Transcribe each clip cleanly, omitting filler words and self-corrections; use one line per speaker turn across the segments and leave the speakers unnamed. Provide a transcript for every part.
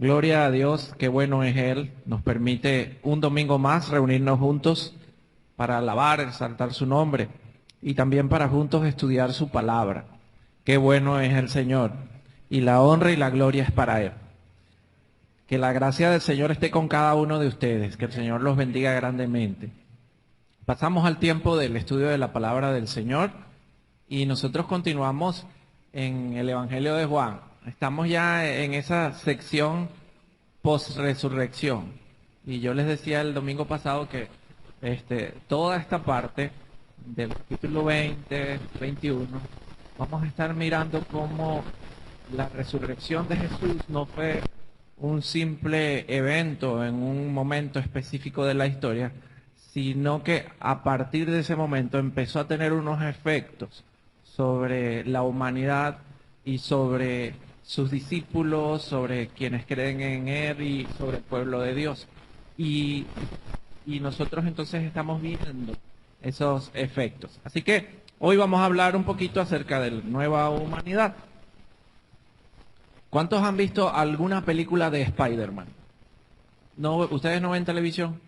Gloria a Dios, qué bueno es Él. Nos permite un domingo más reunirnos juntos para alabar, exaltar su nombre y también para juntos estudiar su palabra. Qué bueno es el Señor y la honra y la gloria es para Él. Que la gracia del Señor esté con cada uno de ustedes, que el Señor los bendiga grandemente. Pasamos al tiempo del estudio de la palabra del Señor y nosotros continuamos en el Evangelio de Juan. Estamos ya en esa sección post-resurrección. Y yo les decía el domingo pasado que toda esta parte del capítulo 20, 21, vamos a estar mirando cómo la resurrección de Jesús no fue un simple evento en un momento específico de la historia, sino que a partir de ese momento empezó a tener unos efectos sobre la humanidad y sobre sus discípulos, sobre quienes creen en Él y sobre el pueblo de Dios. Y, y nosotros entonces estamos viendo esos efectos. Así que hoy vamos a hablar un poquito acerca de la nueva humanidad. ¿Cuántos han visto alguna película de Spider-Man? ¿No, ustedes no ven televisión?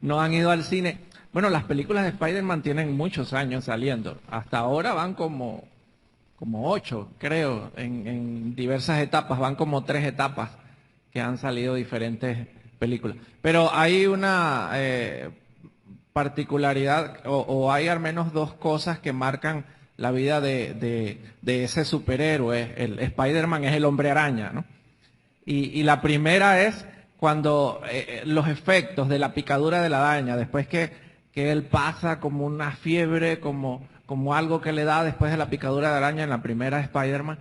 ¿No han ido al cine? Bueno, las películas de Spider-Man tienen muchos años saliendo. Hasta ahora van como 8, creo, en diversas etapas. Van como 3 etapas que han salido diferentes películas. Pero hay una particularidad, o hay al menos 2 cosas que marcan la vida de ese superhéroe. El Spider-Man es el hombre araña, ¿no? Y la primera es cuando los efectos de la picadura de la araña, después que él pasa como una fiebre, como algo que le da después de la picadura de araña en la primera Spider-Man,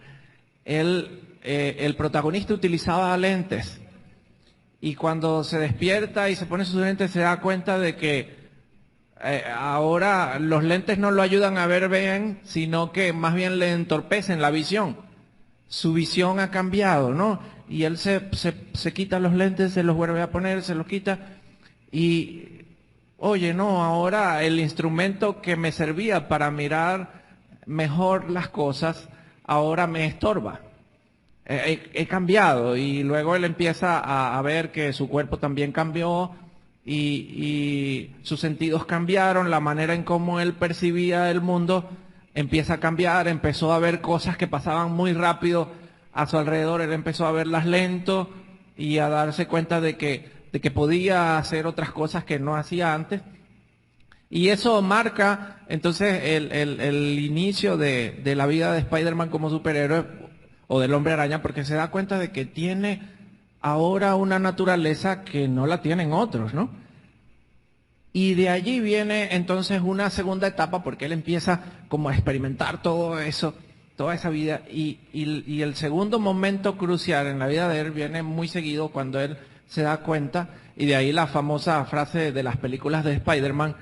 el protagonista utilizaba lentes. Y cuando se despierta y se pone sus lentes se da cuenta de que ahora los lentes no lo ayudan a ver bien, sino que más bien le entorpecen la visión. Su visión ha cambiado, ¿no? Y él se quita los lentes, se los vuelve a poner, se los quita. Y, oye, no, ahora el instrumento que me servía para mirar mejor las cosas, ahora me estorba. He cambiado. Y luego él empieza a ver que su cuerpo también cambió y sus sentidos cambiaron, la manera en cómo él percibía el mundo empieza a cambiar, empezó a ver cosas que pasaban muy rápido a su alrededor, él empezó a verlas lento y a darse cuenta de que podía hacer otras cosas que no hacía antes. Y eso marca entonces el inicio de la vida de Spider-Man como superhéroe o del hombre araña, porque se da cuenta de que tiene ahora una naturaleza que no la tienen otros, ¿no? Y de allí viene entonces una segunda etapa porque él empieza como a experimentar todo eso, toda esa vida. Y el segundo momento crucial en la vida de él viene muy seguido cuando él se da cuenta, y de ahí la famosa frase de las películas de Spider-Man,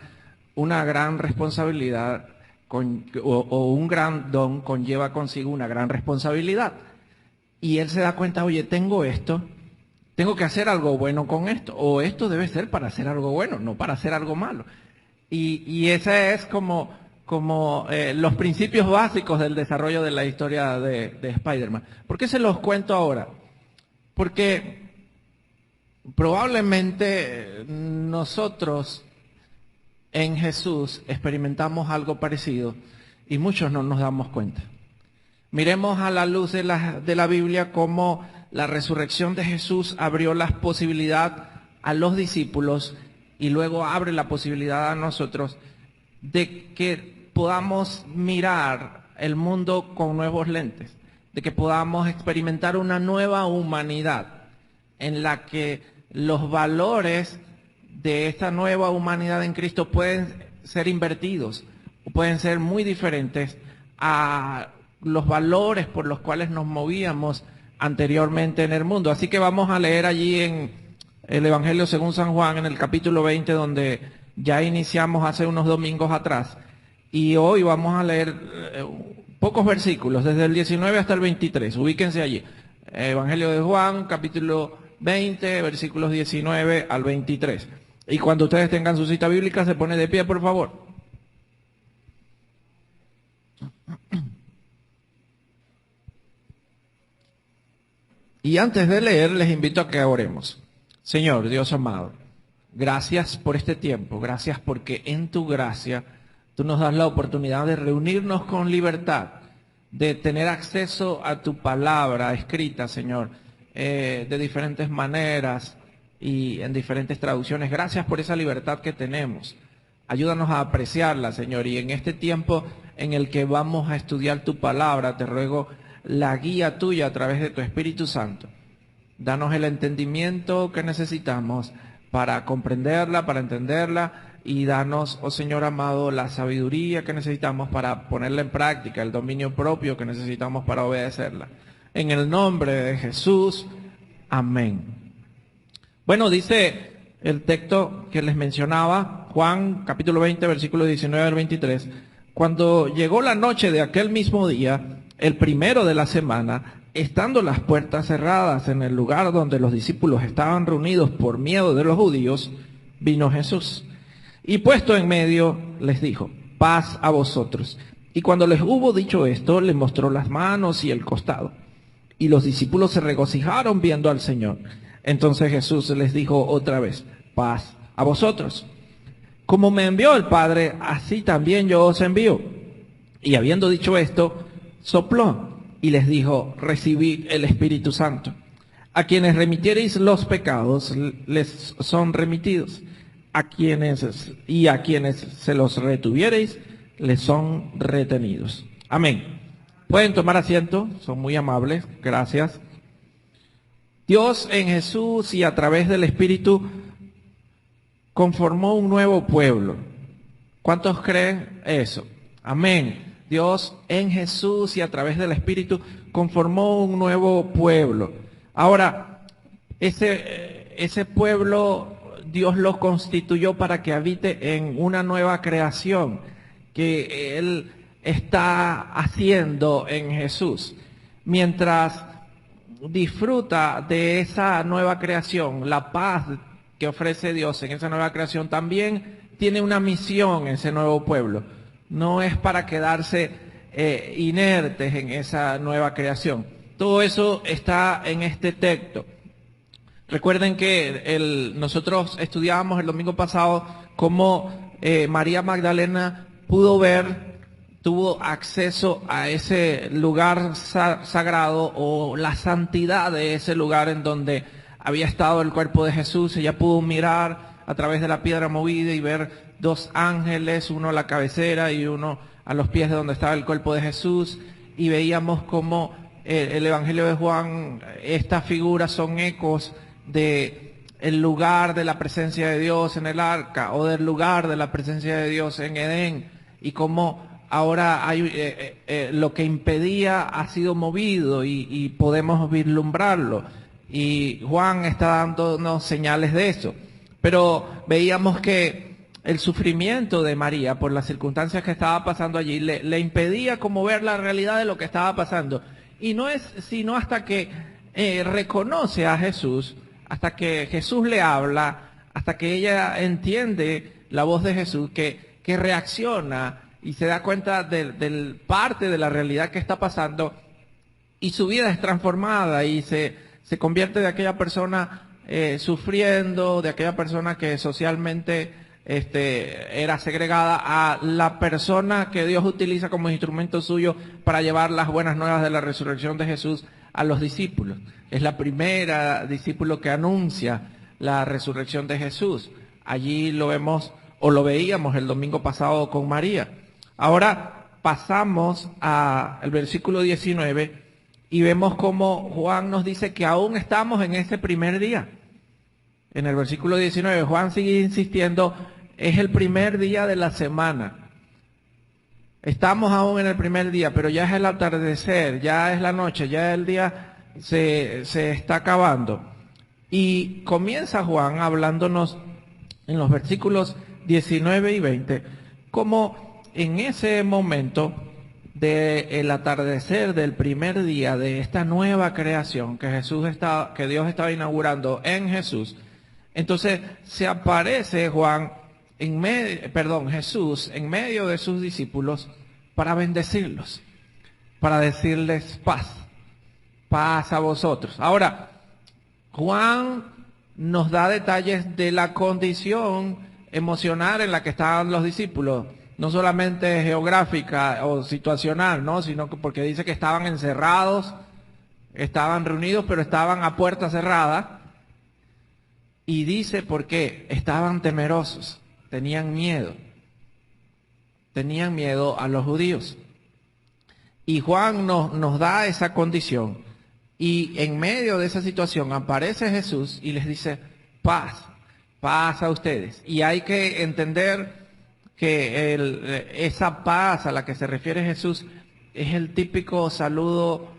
una gran responsabilidad o un gran don conlleva consigo una gran responsabilidad. Y él se da cuenta, oye, tengo esto. Tengo que hacer algo bueno con esto, o esto debe ser para hacer algo bueno, no para hacer algo malo. Y ese es como los principios básicos del desarrollo de la historia de Spider-Man. ¿Por qué se los cuento ahora? Porque probablemente nosotros en Jesús experimentamos algo parecido y muchos no nos damos cuenta. Miremos a la luz de la Biblia cómo la resurrección de Jesús abrió la posibilidad a los discípulos y luego abre la posibilidad a nosotros de que podamos mirar el mundo con nuevos lentes, de que podamos experimentar una nueva humanidad en la que los valores de esta nueva humanidad en Cristo pueden ser invertidos, pueden ser muy diferentes a los valores por los cuales nos movíamos anteriormente en el mundo. Así que vamos a leer allí en el Evangelio según San Juan, en el capítulo 20, donde ya iniciamos hace unos domingos atrás. Y hoy vamos a leer pocos versículos, desde el 19 hasta el 23. Ubíquense allí. Evangelio de Juan, capítulo 20, versículos 19 al 23. Y cuando ustedes tengan su cita bíblica, se pone de pie, por favor. Y antes de leer, les invito a que oremos. Señor, Dios amado, gracias por este tiempo, gracias porque en tu gracia tú nos das la oportunidad de reunirnos con libertad, de tener acceso a tu palabra escrita, Señor, de diferentes maneras y en diferentes traducciones. Gracias por esa libertad que tenemos. Ayúdanos a apreciarla, Señor, y en este tiempo en el que vamos a estudiar tu palabra, te ruego la guía tuya a través de tu Espíritu Santo. Danos el entendimiento que necesitamos para comprenderla, para entenderla, y danos, oh Señor amado, la sabiduría que necesitamos para ponerla en práctica, el dominio propio que necesitamos para obedecerla. En el nombre de Jesús, amén. Bueno, dice el texto que les mencionaba, Juan capítulo 20, versículo 19 al 23, cuando llegó la noche de aquel mismo día, el primero de la semana, estando las puertas cerradas en el lugar donde los discípulos estaban reunidos por miedo de los judíos, vino Jesús. Y puesto en medio, les dijo, paz a vosotros. Y cuando les hubo dicho esto, les mostró las manos y el costado. Y los discípulos se regocijaron viendo al Señor. Entonces Jesús les dijo otra vez, paz a vosotros. Como me envió el Padre, así también yo os envío. Y habiendo dicho esto, sopló y les dijo, recibid el Espíritu Santo. A quienes remitiereis los pecados, les son remitidos. A quienes se los retuviereis, les son retenidos. Amén. Pueden tomar asiento, son muy amables, gracias. Dios en Jesús y a través del Espíritu conformó un nuevo pueblo. ¿Cuántos creen eso? Amén. Dios en Jesús y a través del Espíritu conformó un nuevo pueblo. Ahora, ese pueblo Dios lo constituyó para que habite en una nueva creación que Él está haciendo en Jesús. Mientras disfruta de esa nueva creación, la paz que ofrece Dios en esa nueva creación, también tiene una misión ese nuevo pueblo. No es para quedarse inertes en esa nueva creación. Todo eso está en este texto. Recuerden que nosotros estudiábamos el domingo pasado cómo María Magdalena tuvo acceso a ese lugar sagrado o la santidad de ese lugar en donde había estado el cuerpo de Jesús. Ella pudo mirar a través de la piedra movida y ver dos ángeles, uno a la cabecera y uno a los pies de donde estaba el cuerpo de Jesús. Y veíamos cómo el Evangelio de Juan, estas figuras son ecos de el lugar de la presencia de Dios en el arca o del lugar de la presencia de Dios en Edén, y cómo ahora hay lo que impedía ha sido movido y podemos vislumbrarlo, y Juan está dándonos señales de eso. Pero veíamos que el sufrimiento de María por las circunstancias que estaba pasando allí le impedía como ver la realidad de lo que estaba pasando, y no es sino hasta que reconoce a Jesús, hasta que Jesús le habla, hasta que ella entiende la voz de Jesús, que reacciona y se da cuenta del parte de la realidad que está pasando, y su vida es transformada y se convierte de aquella persona sufriendo, de aquella persona que socialmente era segregada, a la persona que Dios utiliza como instrumento suyo para llevar las buenas nuevas de la resurrección de Jesús a los discípulos. Es la primera discípulo que anuncia la resurrección de Jesús. Allí lo vemos, o lo veíamos el domingo pasado con María. Ahora pasamos al versículo 19 y vemos cómo Juan nos dice que aún estamos en ese primer día. En el versículo 19 Juan sigue insistiendo, es el primer día de la semana. Estamos aún en el primer día, pero ya es el atardecer, ya es la noche, ya el día se está acabando. Y comienza Juan hablándonos en los versículos 19 y 20, como en ese momento del atardecer del primer día de esta nueva creación que Dios estaba inaugurando en Jesús. Entonces se aparece Jesús en medio de sus discípulos para bendecirlos, para decirles paz. paz a vosotros. Ahora, Juan nos da detalles de la condición emocional en la que estaban los discípulos, no solamente geográfica o situacional, ¿no? Sino que porque dice que estaban encerrados, estaban reunidos, pero estaban a puerta cerrada. Y dice por qué, estaban temerosos, tenían miedo a los judíos. Y Juan nos da esa condición. Y en medio de esa situación aparece Jesús y les dice, paz a ustedes. Y hay que entender que esa paz a la que se refiere Jesús es el típico saludo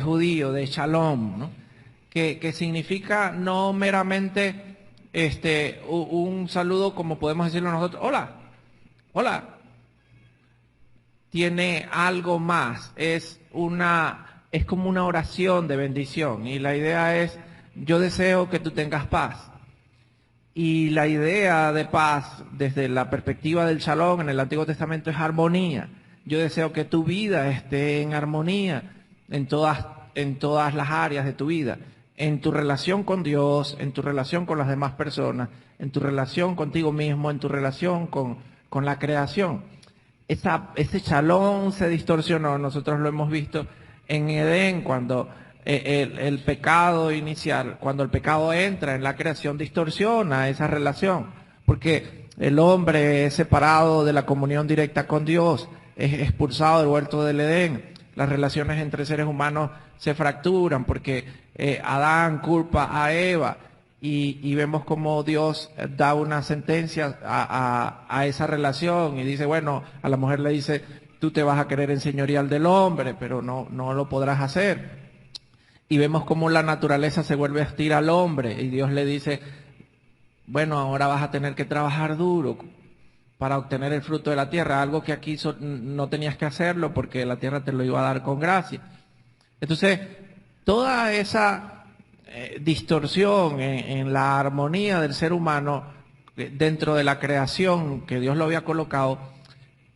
judío de shalom, ¿no? Que significa no meramente un saludo como podemos decirlo nosotros, hola. Tiene algo más, es como una oración de bendición. Y la idea es, yo deseo que tú tengas paz. Y la idea de paz, desde la perspectiva del shalom en el Antiguo Testamento, es armonía. Yo deseo que tu vida esté en armonía en todas las áreas de tu vida. En tu relación con Dios, en tu relación con las demás personas, en tu relación contigo mismo, en tu relación con la creación. Ese shalom se distorsionó, nosotros lo hemos visto en Edén, cuando el pecado inicial, cuando el pecado entra en la creación, distorsiona esa relación, porque el hombre es separado de la comunión directa con Dios, es expulsado del huerto del Edén, las relaciones entre seres humanos se fracturan, porque Adán culpa a Eva, y vemos cómo Dios da una sentencia a esa relación y dice, bueno, a la mujer le dice, tú te vas a querer enseñorear del hombre, pero no lo podrás hacer. Y vemos cómo la naturaleza se vuelve hostil al hombre y Dios le dice, bueno, ahora vas a tener que trabajar duro para obtener el fruto de la tierra, algo que aquí no tenías que hacerlo porque la tierra te lo iba a dar con gracia. Entonces, toda esa distorsión en la armonía del ser humano dentro de la creación que Dios lo había colocado,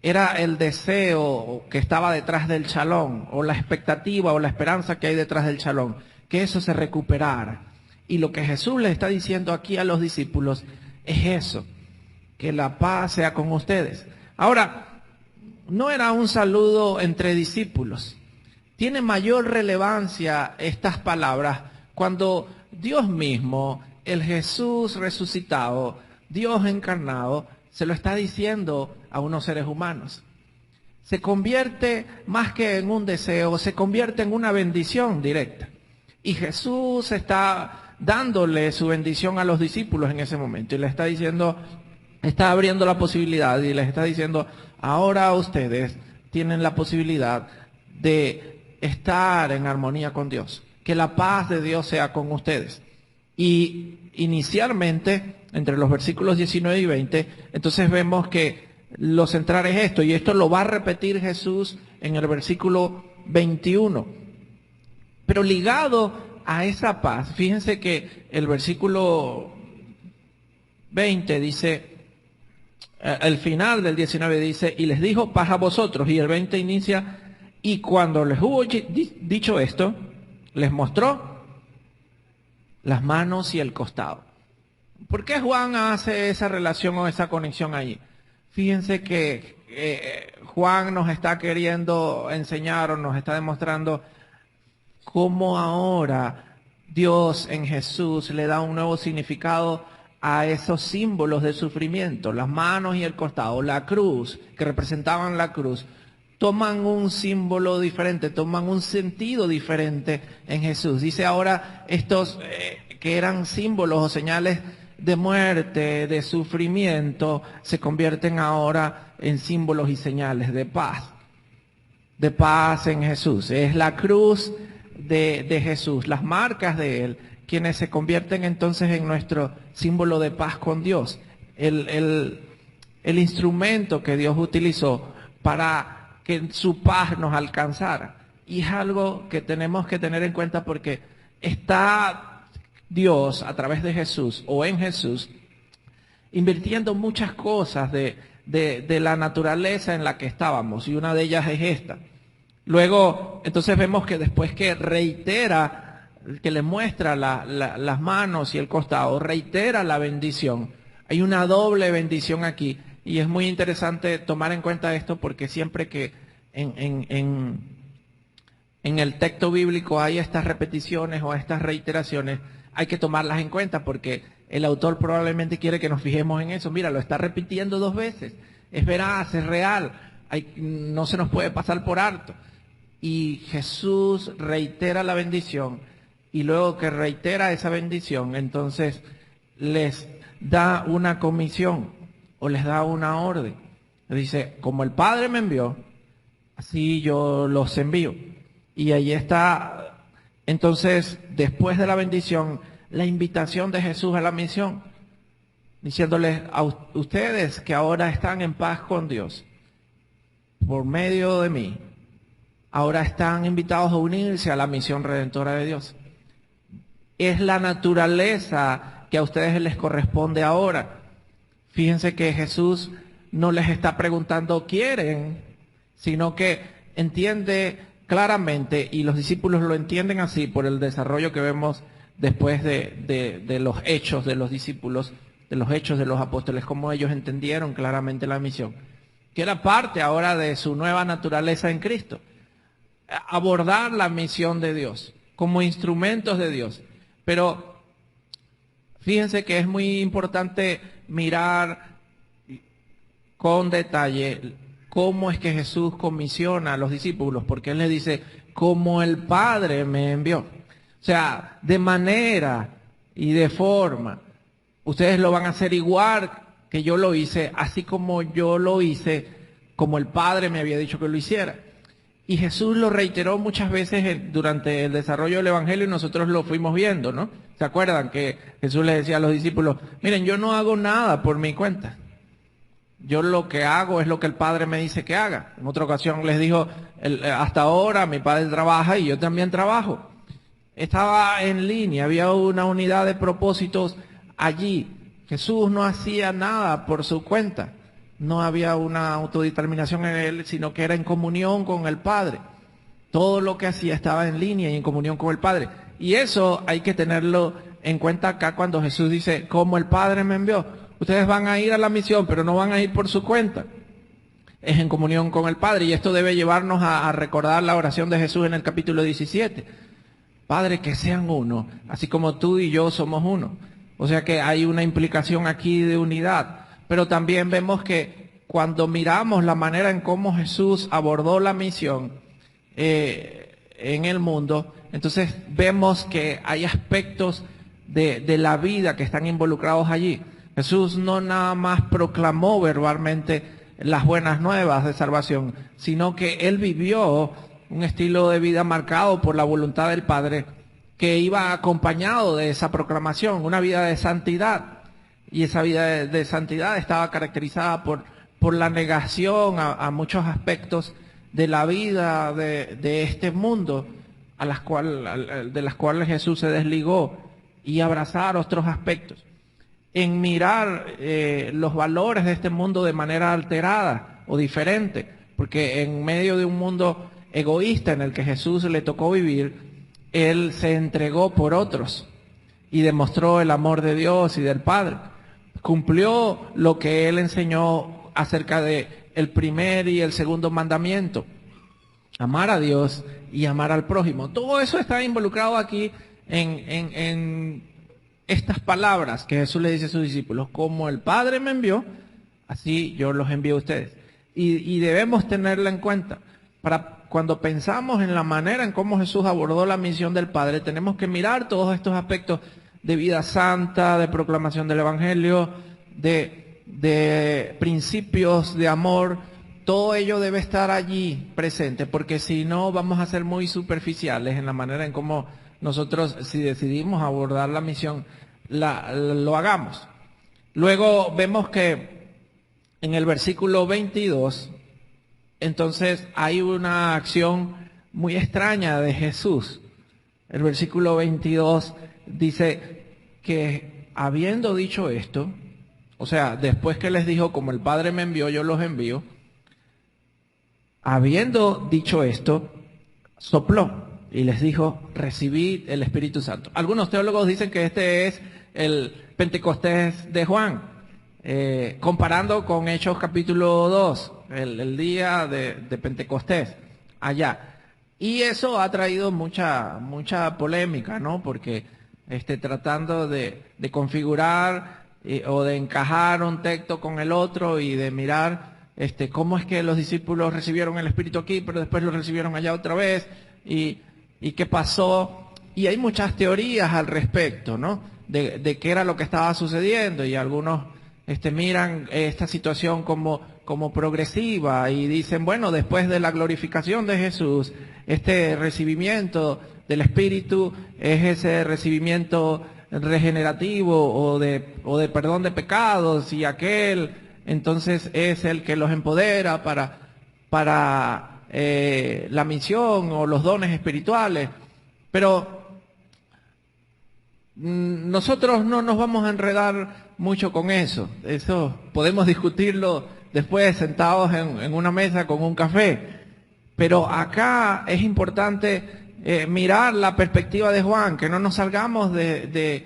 era el deseo que estaba detrás del shalom, o la expectativa o la esperanza que hay detrás del shalom, que eso se recuperara. Y lo que Jesús le está diciendo aquí a los discípulos es eso, que la paz sea con ustedes. Ahora, no era un saludo entre discípulos. Tiene mayor relevancia estas palabras cuando Dios mismo, el Jesús resucitado, Dios encarnado, se lo está diciendo a unos seres humanos. Se convierte más que en un deseo, se convierte en una bendición directa. Y Jesús está dándole su bendición a los discípulos en ese momento y le está diciendo, está abriendo la posibilidad y les está diciendo, ahora ustedes tienen la posibilidad de estar en armonía con Dios. Que la paz de Dios sea con ustedes. Y inicialmente, entre los versículos 19 y 20, entonces vemos que lo central es esto, y esto lo va a repetir Jesús en el versículo 21. Pero ligado a esa paz, fíjense que el versículo 20 dice, al final del 19 dice, y les dijo paz a vosotros, y el 20 inicia, y cuando les hubo dicho esto, les mostró las manos y el costado. ¿Por qué Juan hace esa relación o esa conexión allí? Fíjense que Juan nos está queriendo enseñar o nos está demostrando cómo ahora Dios en Jesús le da un nuevo significado a esos símbolos de sufrimiento, las manos y el costado, la cruz, que representaban la cruz, toman un símbolo diferente, toman un sentido diferente en Jesús. Dice ahora estos que eran símbolos o señales de muerte, de sufrimiento, se convierten ahora en símbolos y señales de paz en Jesús. Es la cruz de Jesús, las marcas de Él, quienes se convierten entonces en nuestro símbolo de paz con Dios. El instrumento que Dios utilizó para que su paz nos alcanzara. Y es algo que tenemos que tener en cuenta porque está Dios a través de Jesús o en Jesús invirtiendo muchas cosas de la naturaleza en la que estábamos. Y una de ellas es esta. Luego, entonces vemos que después que reitera, que le muestra las manos y el costado, reitera la bendición. Hay una doble bendición aquí. Y es muy interesante tomar en cuenta esto porque siempre que en el texto bíblico hay estas repeticiones o estas reiteraciones, hay que tomarlas en cuenta porque el autor probablemente quiere que nos fijemos en eso. Mira, lo está repitiendo 2 veces. Es veraz, es real. No se nos puede pasar por alto. Y Jesús reitera la bendición y luego que reitera esa bendición, entonces les da una comisión o les da una orden. Dice, como el Padre me envió, así yo los envío. Y ahí está, entonces, después de la bendición, la invitación de Jesús a la misión, diciéndoles a ustedes que ahora están en paz con Dios, por medio de mí, ahora están invitados a unirse a la misión redentora de Dios. Es la naturaleza que a ustedes les corresponde ahora. Fíjense que Jesús no les está preguntando ¿quieren?, sino que entiende claramente, y los discípulos lo entienden así por el desarrollo que vemos después de los hechos de los discípulos, de los hechos de los apóstoles, cómo ellos entendieron claramente la misión, que era parte ahora de su nueva naturaleza en Cristo. Abordar la misión de Dios como instrumentos de Dios. Pero fíjense que es muy importante mirar con detalle cómo es que Jesús comisiona a los discípulos, porque Él les dice, como el Padre me envió. O sea, de manera y de forma, ustedes lo van a hacer igual que yo lo hice, así como yo lo hice, como el Padre me había dicho que lo hiciera. Y Jesús lo reiteró muchas veces durante el desarrollo del Evangelio y nosotros lo fuimos viendo, ¿no? ¿Se acuerdan que Jesús les decía a los discípulos, miren, yo no hago nada por mi cuenta? Yo lo que hago es lo que el Padre me dice que haga. En otra ocasión les dijo, hasta ahora mi Padre trabaja y yo también trabajo. Estaba en línea, había una unidad de propósitos allí. Jesús no hacía nada por su cuenta. No había una autodeterminación en él, sino que era en comunión con el Padre. Todo lo que hacía estaba en línea y en comunión con el Padre. Y eso hay que tenerlo en cuenta acá cuando Jesús dice, como el Padre me envió. Ustedes van a ir a la misión, pero no van a ir por su cuenta. Es en comunión con el Padre. Y esto debe llevarnos a recordar la oración de Jesús en el capítulo 17. Padre, que sean uno, así como tú y yo somos uno. O sea que hay una implicación aquí de unidad. Pero también vemos que cuando miramos la manera en cómo Jesús abordó la misión en el mundo, entonces vemos que hay aspectos de la vida que están involucrados allí. Jesús no nada más proclamó verbalmente las buenas nuevas de salvación, sino que Él vivió un estilo de vida marcado por la voluntad del Padre que iba acompañado de esa proclamación, una vida de santidad. Y esa vida de santidad estaba caracterizada por la negación a muchos aspectos de la vida de este mundo, de las cuales Jesús se desligó, y abrazar otros aspectos. En mirar los valores de este mundo de manera alterada o diferente, porque en medio de un mundo egoísta en el que Jesús le tocó vivir, Él se entregó por otros y demostró el amor de Dios y del Padre. Cumplió lo que Él enseñó acerca de el primer y el segundo mandamiento, amar a Dios y amar al prójimo. Todo eso está involucrado aquí en estas palabras que Jesús le dice a sus discípulos, como el Padre me envió, así yo los envío a ustedes. Y debemos tenerla en cuenta. Para cuando pensamos en la manera en cómo Jesús abordó la misión del Padre, tenemos que mirar todos estos aspectos de vida santa, de proclamación del Evangelio, de principios de amor. Todo ello debe estar allí presente, porque si no vamos a ser muy superficiales en la manera en cómo nosotros, si decidimos abordar la misión, lo hagamos. Luego vemos que en el versículo 22, entonces hay una acción muy extraña de Jesús. El versículo 22 dice que habiendo dicho esto, o sea, después que les dijo, como el Padre me envió, yo los envío, habiendo dicho esto, sopló y les dijo, recibid el Espíritu Santo. Algunos teólogos dicen que este es el Pentecostés de Juan, comparando con Hechos capítulo 2, el día de Pentecostés, allá. Y eso ha traído mucha polémica, ¿no? Porque tratando de configurar o de encajar un texto con el otro y de mirar cómo es que los discípulos recibieron el Espíritu aquí, pero después lo recibieron allá otra vez, y qué pasó. Y hay muchas teorías al respecto, ¿no? De qué era lo que estaba sucediendo, y algunos miran esta situación como progresiva y dicen, bueno, después de la glorificación de Jesús, este recibimiento del Espíritu es ese recibimiento regenerativo o de perdón de pecados, y aquel entonces es el que los empodera para la misión o los dones espirituales. Pero nosotros no nos vamos a enredar mucho con eso. Eso podemos discutirlo después sentados en una mesa con un café. Pero acá es importante mirar la perspectiva de Juan, que no nos salgamos de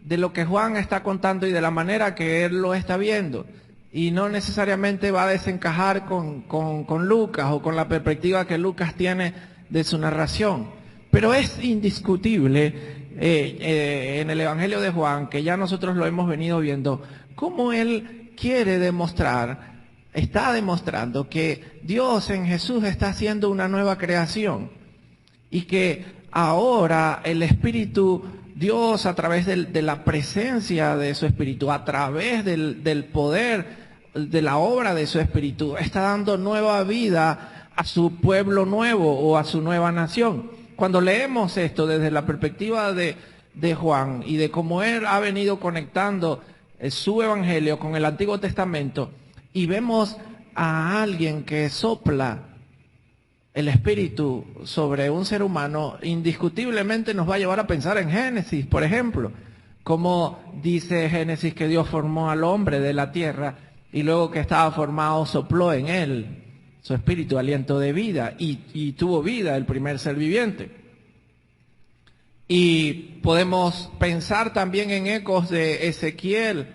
lo que Juan está contando y de la manera que él lo está viendo. Y no necesariamente va a desencajar con Lucas o con la perspectiva que Lucas tiene de su narración. Pero es indiscutible en el Evangelio de Juan, que ya nosotros lo hemos venido viendo, cómo él quiere demostrar, está demostrando que Dios en Jesús está haciendo una nueva creación y que ahora el Espíritu, Dios a través de la presencia de su Espíritu, a través del poder de la obra de su Espíritu, está dando nueva vida a su pueblo nuevo o a su nueva nación. Cuando leemos esto desde la perspectiva de Juan y de cómo él ha venido conectando su evangelio con el Antiguo Testamento, y vemos a alguien que sopla el Espíritu sobre un ser humano, indiscutiblemente nos va a llevar a pensar en Génesis, por ejemplo, como dice Génesis que Dios formó al hombre de la tierra y luego que estaba formado sopló en él su espíritu, aliento de vida, y tuvo vida el primer ser viviente. Y podemos pensar también en ecos de Ezequiel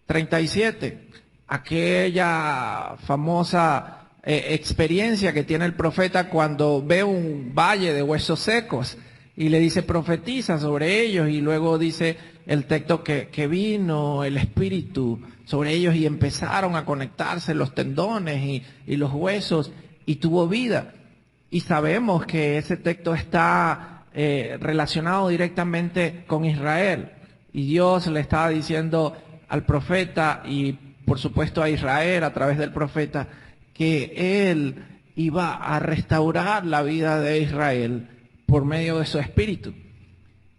37, aquella famosa experiencia que tiene el profeta cuando ve un valle de huesos secos y le dice profetiza sobre ellos, y luego dice el texto que vino el Espíritu sobre ellos y empezaron a conectarse los tendones y los huesos y tuvo vida. Y sabemos que ese texto está relacionado directamente con Israel, y Dios le estaba diciendo al profeta y por supuesto a Israel a través del profeta que él iba a restaurar la vida de Israel por medio de su espíritu.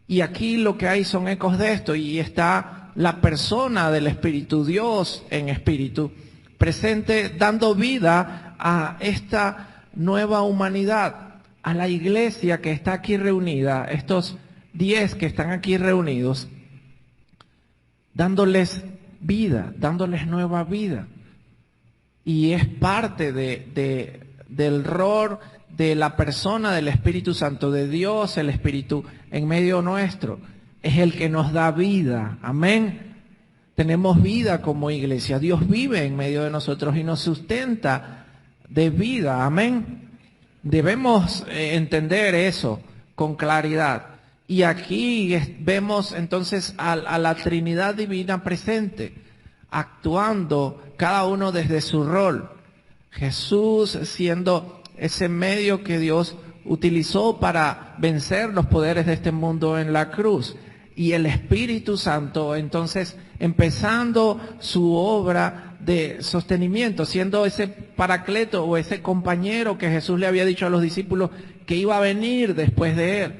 Y aquí lo que hay son ecos de esto, y está la persona del Espíritu, Dios en espíritu, presente dando vida a esta nueva humanidad, a la iglesia que está aquí reunida, estos 10 que están aquí reunidos, dándoles vida, dándoles nueva vida. Y es parte del rol de la persona del Espíritu Santo, de Dios el Espíritu en medio nuestro. Es el que nos da vida, amén. Tenemos vida como iglesia, Dios vive en medio de nosotros y nos sustenta de vida, amén. Debemos entender eso con claridad. Y aquí vemos entonces a la Trinidad Divina presente, actuando cada uno desde su rol. Jesús siendo ese medio que Dios utilizó para vencer los poderes de este mundo en la cruz. Y el Espíritu Santo entonces empezando su obra de sostenimiento, siendo ese paracleto o ese compañero que Jesús le había dicho a los discípulos que iba a venir después de él,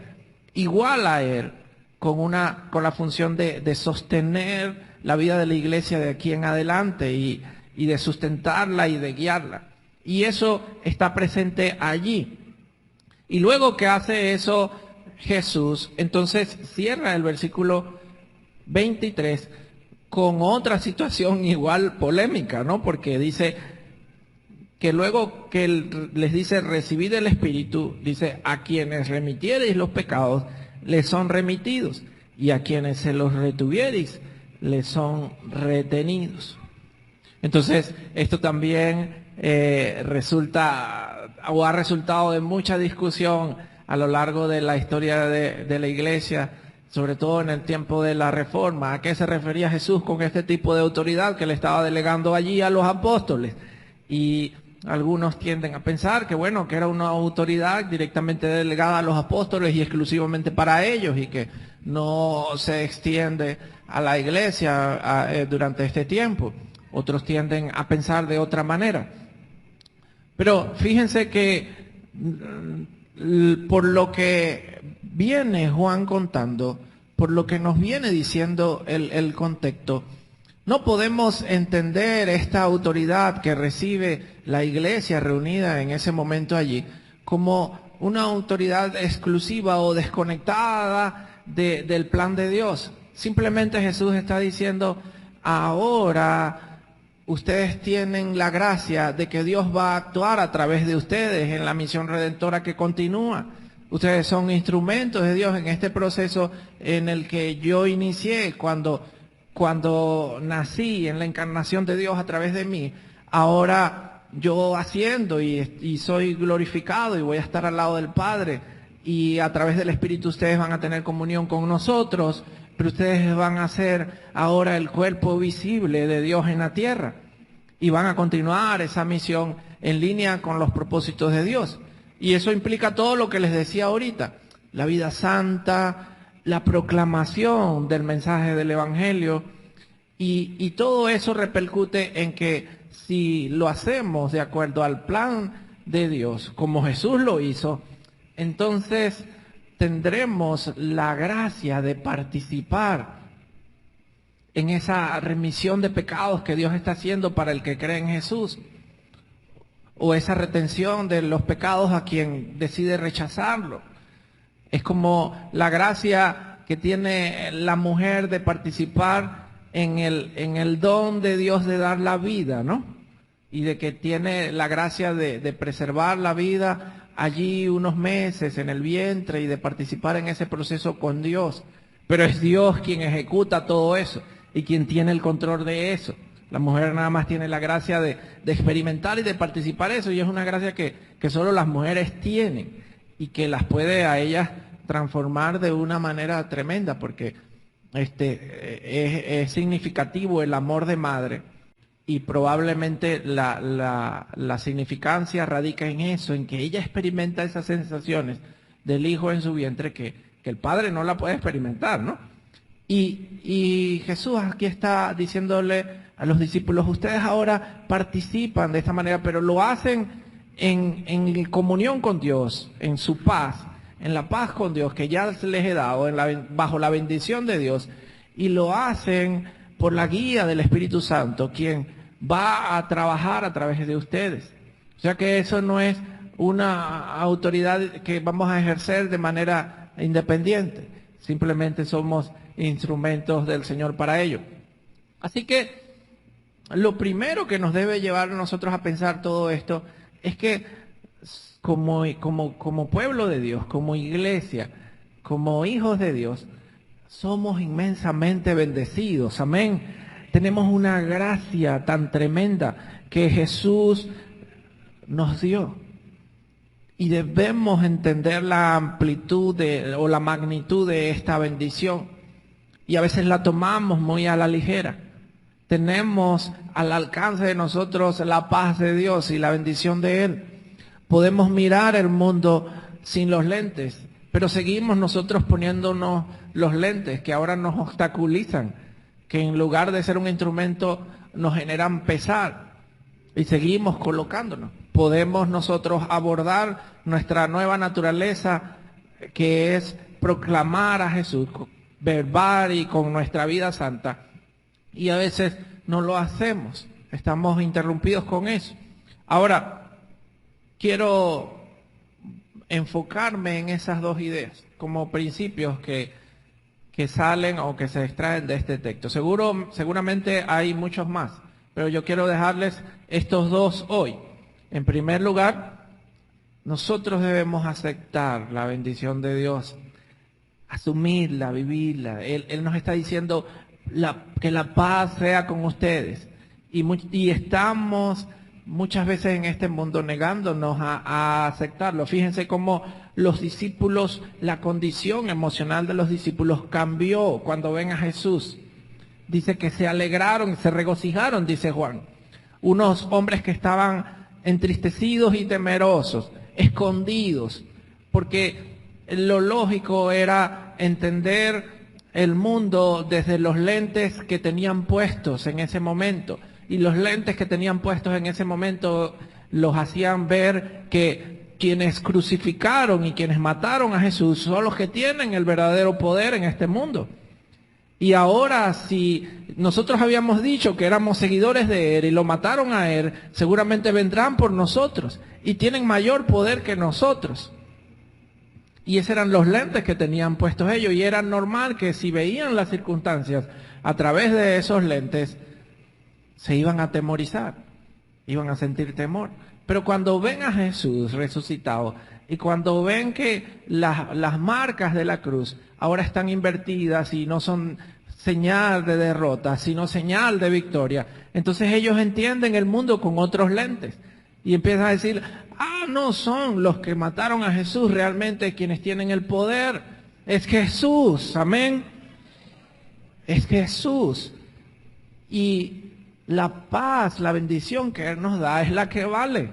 igual a él, con la función de sostener la vida de la iglesia de aquí en adelante y de sustentarla y de guiarla. Y eso está presente allí. Y luego que hace eso Jesús, entonces cierra el versículo 23 con otra situación igual polémica, ¿no? Porque dice que luego que les dice recibid el Espíritu, dice a quienes remitiereis los pecados, les son remitidos, y a quienes se los retuviereis, les son retenidos. Entonces, esto también resulta o ha resultado de mucha discusión a lo largo de la historia de la Iglesia, sobre todo en el tiempo de la Reforma. ¿A qué se refería Jesús con este tipo de autoridad que le estaba delegando allí a los apóstoles? Y algunos tienden a pensar que, bueno, que era una autoridad directamente delegada a los apóstoles y exclusivamente para ellos, y que no se extiende a la Iglesia durante este tiempo. Otros tienden a pensar de otra manera. Pero fíjense que por lo que viene Juan contando, por lo que nos viene diciendo el contexto, no podemos entender esta autoridad que recibe la iglesia reunida en ese momento allí como una autoridad exclusiva o desconectada del plan de Dios. Simplemente Jesús está diciendo, ahora ustedes tienen la gracia de que Dios va a actuar a través de ustedes en la misión redentora que continúa. Ustedes son instrumentos de Dios en este proceso en el que yo inicié cuando nací, en la encarnación de Dios a través de mí. Ahora yo haciendo y soy glorificado y voy a estar al lado del Padre, y a través del Espíritu ustedes van a tener comunión con nosotros, pero ustedes van a ser ahora el cuerpo visible de Dios en la tierra y van a continuar esa misión en línea con los propósitos de Dios. Y eso implica todo lo que les decía ahorita: la vida santa, la proclamación del mensaje del Evangelio, y todo eso repercute en que si lo hacemos de acuerdo al plan de Dios, como Jesús lo hizo, entonces tendremos la gracia de participar en esa remisión de pecados que Dios está haciendo para el que cree en Jesús, o esa retención de los pecados a quien decide rechazarlo. Es como la gracia que tiene la mujer de participar en el don de Dios de dar la vida, ¿no? Y de que tiene la gracia de preservar la vida allí unos meses en el vientre y de participar en ese proceso con Dios. Pero es Dios quien ejecuta todo eso y quien tiene el control de eso. La mujer nada más tiene la gracia de experimentar y de participar eso, y es una gracia que solo las mujeres tienen y que las puede a ellas transformar de una manera tremenda, porque es significativo el amor de madre, y probablemente la significancia radica en eso, en que ella experimenta esas sensaciones del hijo en su vientre que el padre no la puede experimentar, ¿no? Y Jesús aquí está diciéndole a los discípulos: ustedes ahora participan de esta manera, pero lo hacen en comunión con Dios, en su paz, en la paz con Dios que ya les he dado, bajo la bendición de Dios, y lo hacen por la guía del Espíritu Santo, quien va a trabajar a través de ustedes. O sea que eso no es una autoridad que vamos a ejercer de manera independiente, simplemente somos instrumentos del Señor para ello. Así que lo primero que nos debe llevar a nosotros a pensar todo esto es que como pueblo de Dios, como iglesia, como hijos de Dios, somos inmensamente bendecidos. Amén. Tenemos una gracia tan tremenda que Jesús nos dio. Y debemos entender la amplitud o la magnitud de esta bendición. Y a veces la tomamos muy a la ligera. Tenemos al alcance de nosotros la paz de Dios y la bendición de Él. Podemos mirar el mundo sin los lentes, pero seguimos nosotros poniéndonos los lentes que ahora nos obstaculizan, que en lugar de ser un instrumento nos generan pesar, y seguimos colocándonos. Podemos nosotros abordar nuestra nueva naturaleza, que es proclamar a Jesús verbal y con nuestra vida santa, y a veces no lo hacemos, estamos interrumpidos con eso. Ahora, quiero enfocarme en esas dos ideas como principios que salen o que se extraen de este texto. Seguramente hay muchos más, pero yo quiero dejarles estos dos hoy. En primer lugar, nosotros debemos aceptar la bendición de Dios, asumirla, vivirla. Él nos está diciendo que la paz sea con ustedes. Y estamos muchas veces en este mundo negándonos a aceptarlo. Fíjense cómo los discípulos, la condición emocional de los discípulos cambió cuando ven a Jesús. Dice que se alegraron, se regocijaron, dice Juan. Unos hombres que estaban entristecidos y temerosos, escondidos, porque lo lógico era entender el mundo desde los lentes que tenían puestos en ese momento. Y los lentes que tenían puestos en ese momento los hacían ver que quienes crucificaron y quienes mataron a Jesús son los que tienen el verdadero poder en este mundo. Y ahora, si nosotros habíamos dicho que éramos seguidores de Él y lo mataron a Él, seguramente vendrán por nosotros y tienen mayor poder que nosotros. Y esos eran los lentes que tenían puestos ellos, y era normal que si veían las circunstancias a través de esos lentes, se iban a atemorizar, iban a sentir temor. Pero cuando ven a Jesús resucitado y cuando ven que las marcas de la cruz ahora están invertidas y no son señal de derrota, sino señal de victoria, entonces ellos entienden el mundo con otros lentes y empiezan a decir, no son los que mataron a Jesús realmente quienes tienen el poder, es Jesús, amén, es Jesús. Y la paz, la bendición que Él nos da es la que vale.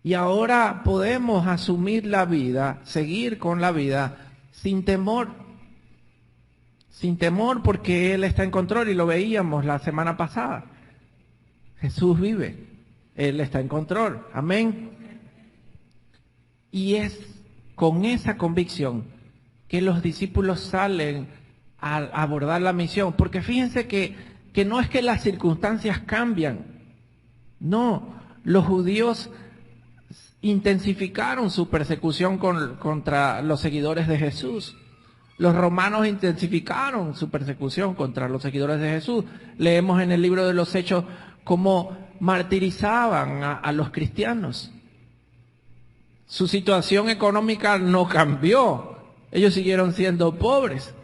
Y ahora podemos asumir la vida, seguir con la vida sin temor. Sin temor porque Él está en control y lo veíamos la semana pasada. Jesús vive, Él está en control, amén. Y es con esa convicción que los discípulos salen a abordar la misión. Porque fíjense que no es que las circunstancias cambian. No, los judíos intensificaron su persecución contra los seguidores de Jesús. Los romanos intensificaron su persecución contra los seguidores de Jesús. Leemos en el libro de los Hechos cómo martirizaban a los cristianos. Su situación económica no cambió. Ellos siguieron siendo pobres.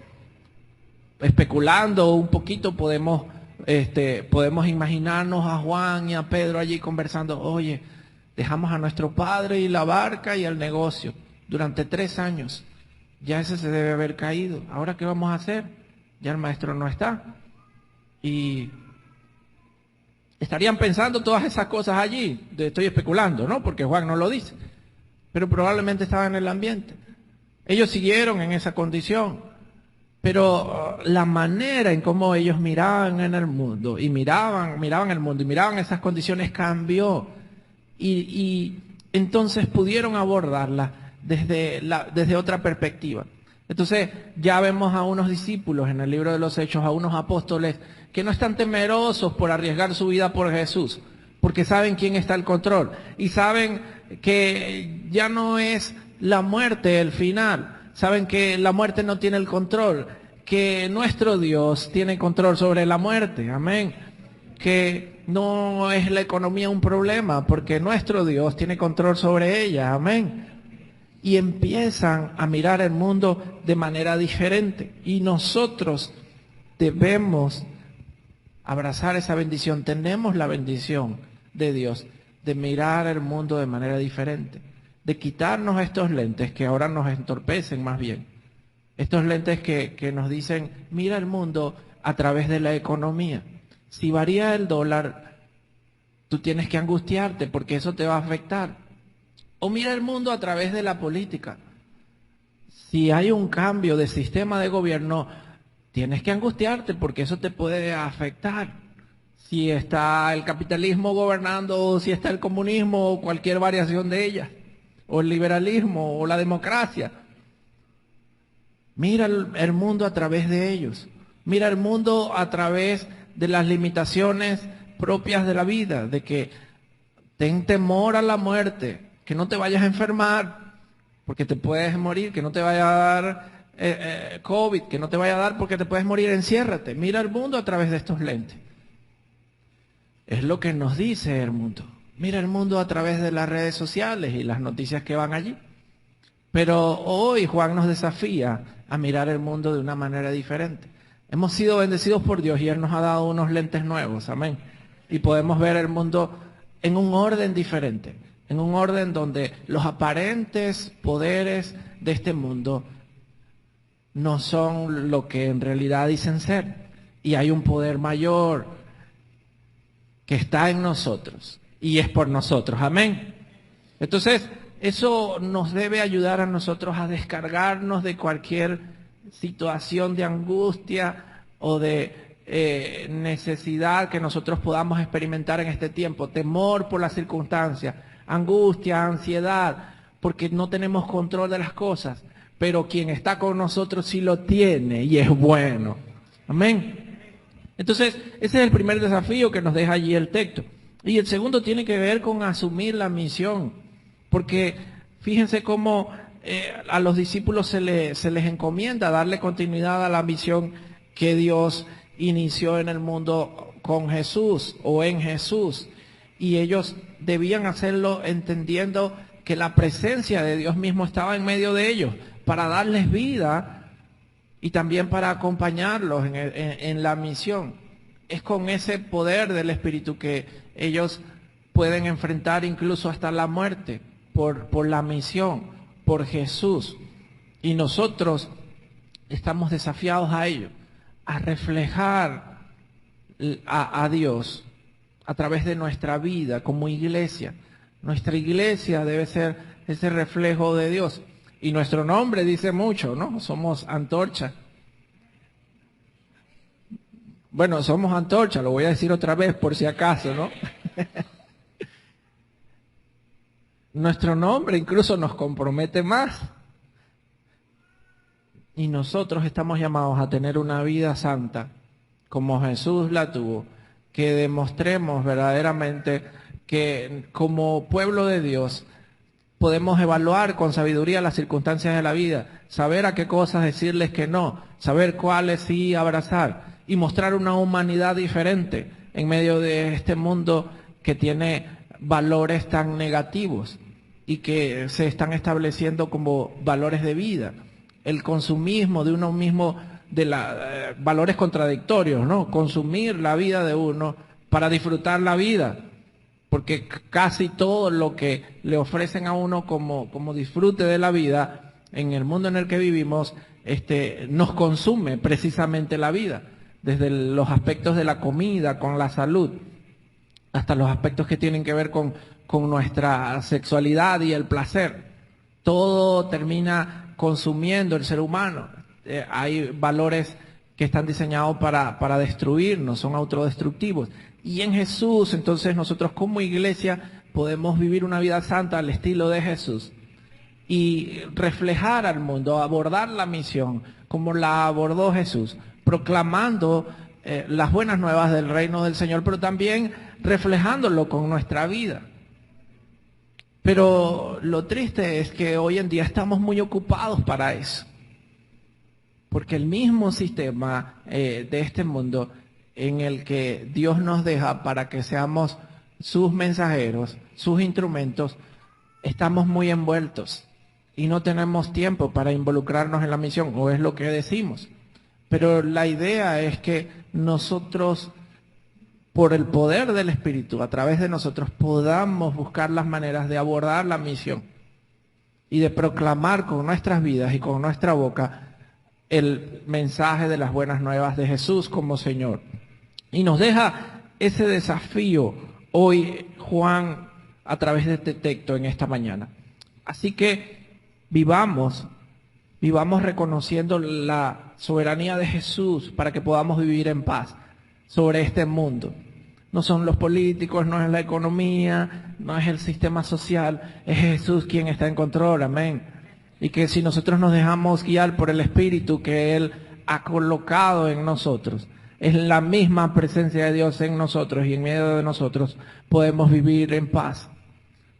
Especulando un poquito podemos imaginarnos a Juan y a Pedro allí conversando. Oye, dejamos a nuestro padre y la barca y el negocio durante 3 años. Ya ese se debe haber caído. ¿Ahora qué vamos a hacer? Ya el maestro no está. Y estarían pensando todas esas cosas allí. Estoy especulando, ¿no? Porque Juan no lo dice. Pero probablemente estaba en el ambiente. Ellos siguieron en esa condición. Pero la manera en cómo ellos miraban en el mundo y miraban el mundo y miraban esas condiciones cambió. Y entonces pudieron abordarla desde otra perspectiva. Entonces ya vemos a unos discípulos en el libro de los Hechos, a unos apóstoles que no están temerosos por arriesgar su vida por Jesús, porque saben quién está al control y saben que ya no es la muerte el final, saben que la muerte no tiene el control, que nuestro Dios tiene control sobre la muerte, amén, que no es la economía un problema, porque nuestro Dios tiene control sobre ella, amén. Y empiezan a mirar el mundo de manera diferente. Y nosotros debemos abrazar esa bendición. Tenemos la bendición de Dios de mirar el mundo de manera diferente. De quitarnos estos lentes que ahora nos entorpecen más bien. Estos lentes que nos dicen, mira el mundo a través de la economía. Si varía el dólar, tú tienes que angustiarte porque eso te va a afectar. O mira el mundo a través de la política. Si hay un cambio de sistema de gobierno, tienes que angustiarte porque eso te puede afectar. Si está el capitalismo gobernando, o si está el comunismo, o cualquier variación de ella, o el liberalismo, o la democracia. Mira el mundo a través de ellos. Mira el mundo a través de las limitaciones propias de la vida, de que ten temor a la muerte. Que no te vayas a enfermar, porque te puedes morir, que no te vaya a dar COVID, que no te vaya a dar porque te puedes morir, enciérrate. Mira el mundo a través de estos lentes. Es lo que nos dice el mundo. mira el mundo a través de las redes sociales y las noticias que van allí. Pero hoy Juan nos desafía a mirar el mundo de una manera diferente. Hemos sido bendecidos por Dios y Él nos ha dado unos lentes nuevos, amén. Y podemos ver el mundo en un orden diferente, en un orden donde los aparentes poderes de este mundo no son lo que en realidad dicen ser. Y hay un poder mayor que está en nosotros y es por nosotros, amén. Entonces, eso nos debe ayudar a nosotros a descargarnos de cualquier situación de angustia o de necesidad que nosotros podamos experimentar en este tiempo, temor por las circunstancias, angustia, ansiedad, porque no tenemos control de las cosas, pero quien está con nosotros sí lo tiene y es bueno. Amén. Entonces, ese es el primer desafío que nos deja allí el texto. Y el segundo tiene que ver con asumir la misión, porque fíjense cómo a los discípulos se les encomienda darle continuidad a la misión que Dios inició en el mundo con Jesús o en Jesús. Y ellos debían hacerlo entendiendo que la presencia de Dios mismo estaba en medio de ellos para darles vida y también para acompañarlos en la misión. Es con ese poder del Espíritu que ellos pueden enfrentar incluso hasta la muerte por la misión, por Jesús. Y nosotros estamos desafiados a ello, a reflejar a Dios a través de nuestra vida como iglesia. Nuestra iglesia debe ser ese reflejo de Dios. Y nuestro nombre dice mucho, ¿no? Somos antorcha. Bueno, somos antorcha, lo voy a decir otra vez por si acaso, ¿no? Nuestro nombre incluso nos compromete más. Y nosotros estamos llamados a tener una vida santa, como Jesús la tuvo, que demostremos verdaderamente que como pueblo de Dios podemos evaluar con sabiduría las circunstancias de la vida, saber a qué cosas decirles que no, saber cuáles sí abrazar y mostrar una humanidad diferente en medio de este mundo que tiene valores tan negativos y que se están estableciendo como valores de vida. El consumismo de uno mismo, valores contradictorios, ¿no? Consumir la vida de uno para disfrutar la vida. Porque casi todo lo que le ofrecen a uno como disfrute de la vida, en el mundo en el que vivimos, nos consume precisamente la vida. Desde los aspectos de la comida, con la salud, hasta los aspectos que tienen que ver con nuestra sexualidad y el placer. Todo termina consumiendo el ser humano. Hay valores que están diseñados para destruirnos, son autodestructivos. Y en Jesús, entonces nosotros como iglesia podemos vivir una vida santa al estilo de Jesús y reflejar al mundo, abordar la misión como la abordó Jesús, proclamando las buenas nuevas del reino del Señor, pero también reflejándolo con nuestra vida. Pero lo triste es que hoy en día estamos muy ocupados para eso, porque el mismo sistema de este mundo en el que Dios nos deja para que seamos sus mensajeros, sus instrumentos, estamos muy envueltos y no tenemos tiempo para involucrarnos en la misión, o es lo que decimos. Pero la idea es que nosotros, por el poder del Espíritu, a través de nosotros, podamos buscar las maneras de abordar la misión y de proclamar con nuestras vidas y con nuestra boca el mensaje de las buenas nuevas de Jesús como Señor. Y nos deja ese desafío hoy Juan a través de este texto en esta mañana. Así que vivamos reconociendo la soberanía de Jesús para que podamos vivir en paz sobre este mundo. No son los políticos, no es la economía, no es el sistema social, es Jesús quien está en control, amén. Y que si nosotros nos dejamos guiar por el Espíritu que Él ha colocado en nosotros, es la misma presencia de Dios en nosotros y en medio de nosotros, podemos vivir en paz.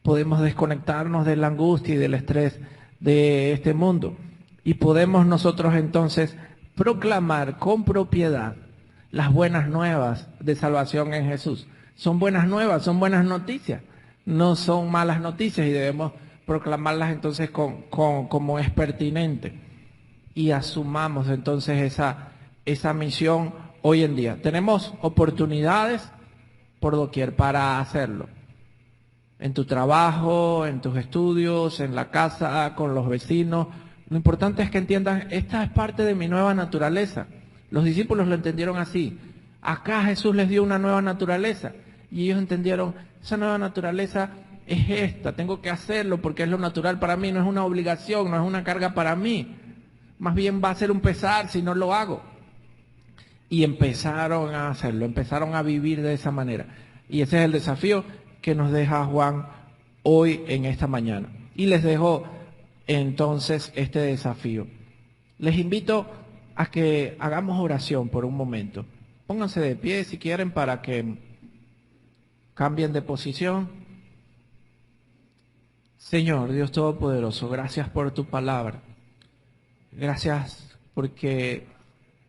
Podemos desconectarnos de la angustia y del estrés de este mundo. Y podemos nosotros entonces proclamar con propiedad las buenas nuevas de salvación en Jesús. Son buenas nuevas, son buenas noticias. no son malas noticias y debemos proclamarlas entonces como es pertinente. Y asumamos entonces esa misión hoy en día. Tenemos oportunidades por doquier para hacerlo. En tu trabajo, en tus estudios, en la casa, con los vecinos. Lo importante es que entiendan, esta es parte de mi nueva naturaleza. Los discípulos lo entendieron así. Acá Jesús les dio una nueva naturaleza. Y ellos entendieron, esa nueva naturaleza es esta, tengo que hacerlo porque es lo natural para mí, no es una obligación, no es una carga para mí. Más bien va a ser un pesar si no lo hago. Y empezaron a hacerlo, empezaron a vivir de esa manera. Y ese es el desafío que nos deja Juan hoy en esta mañana. Y les dejo entonces este desafío. Les invito a que hagamos oración por un momento. Pónganse de pie si quieren para que cambien de posición. Señor, Dios Todopoderoso, gracias por tu palabra. Gracias porque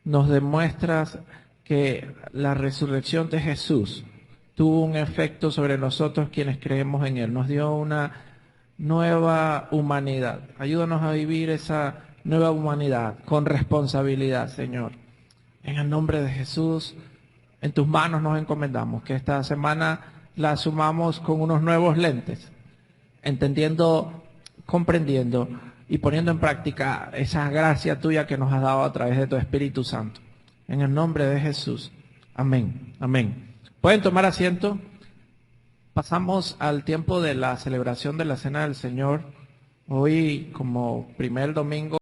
nos demuestras que la resurrección de Jesús tuvo un efecto sobre nosotros quienes creemos en Él. Nos dio una nueva humanidad. Ayúdanos a vivir esa nueva humanidad con responsabilidad, Señor. En el nombre de Jesús, en tus manos nos encomendamos. Que esta semana la asumamos con unos nuevos lentes, entendiendo, comprendiendo y poniendo en práctica esa gracia tuya que nos has dado a través de tu Espíritu Santo. En el nombre de Jesús. Amén. Amén. ¿Pueden tomar asiento? Pasamos al tiempo de la celebración de la Cena del Señor. Hoy, como primer domingo